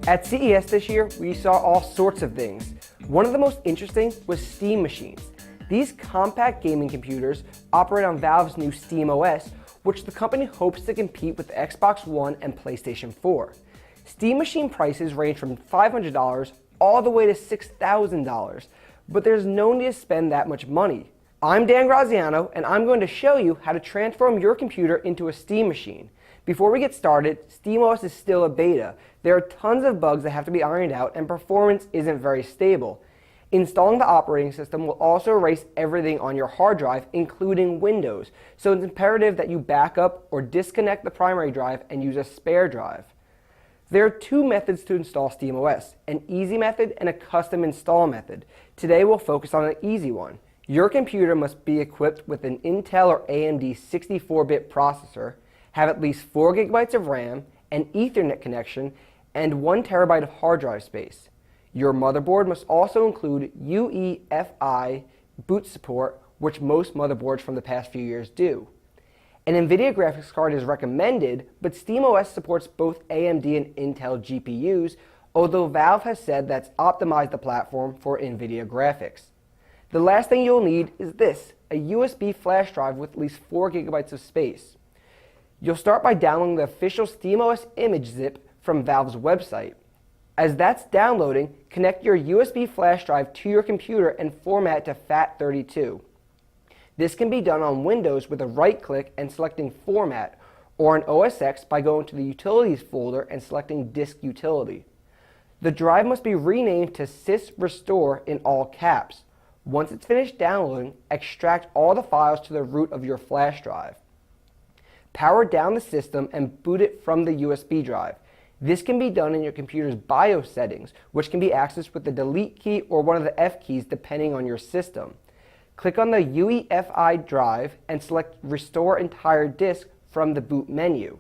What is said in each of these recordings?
At CES this year, we saw all sorts of things. One of the most interesting was Steam machines. These compact gaming computers operate on Valve's new SteamOS, which the company hopes to compete with the Xbox One and PlayStation 4. Steam machine prices range from $500 all the way to $6,000, but there's no need to spend that much money. I'm Dan Graziano, and I'm going to show you how to transform your computer into a Steam machine. Before we get started, SteamOS is still a beta. There are tons of bugs that have to be ironed out, and performance isn't very stable. Installing the operating system will also erase everything on your hard drive, including Windows, so it's imperative that you back up or disconnect the primary drive and use a spare drive. There are two methods to install SteamOS, an easy method and a custom install method. Today we'll focus on an easy one. Your computer must be equipped with an Intel or AMD 64-bit processor, have at least 4 GB of RAM, an Ethernet connection, and 1 TB of hard drive space. Your motherboard must also include UEFI boot support, which most motherboards from the past few years do. An NVIDIA graphics card is recommended, but SteamOS supports both AMD and Intel GPUs, although Valve has said that's optimized the platform for NVIDIA graphics. The last thing you'll need is this, a USB flash drive with at least 4 GB of space. You'll start by downloading the official SteamOS image zip from Valve's website. As that's downloading, connect your USB flash drive to your computer and format to FAT32. This can be done on Windows with a right click and selecting Format, or on OS X by going to the Utilities folder and selecting Disk Utility. The drive must be renamed to sysrestore in all caps. Once it's finished downloading, extract all the files to the root of your flash drive. Power down the system and boot it from the USB drive. This can be done in your computer's BIOS settings, which can be accessed with the delete key or one of the F keys depending on your system. Click on the UEFI drive and select Restore Entire Disk from the boot menu.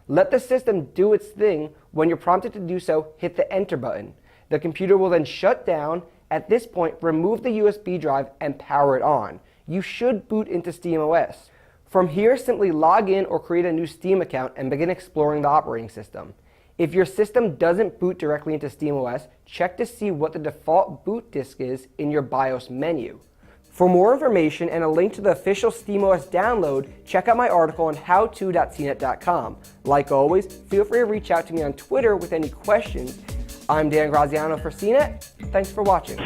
Let the system do its thing. When you're prompted to do so, hit the Enter button. The computer will then shut down. At this point, remove the USB drive and power it on. You should boot into SteamOS. From here, simply log in or create a new Steam account and begin exploring the operating system. If your system doesn't boot directly into SteamOS, check to see what the default boot disk is in your BIOS menu. For more information and a link to the official SteamOS download, check out my article on howto.cnet.com. Like always, feel free to reach out to me on Twitter with any questions. I'm Dan Graziano for CNET. Thanks for watching.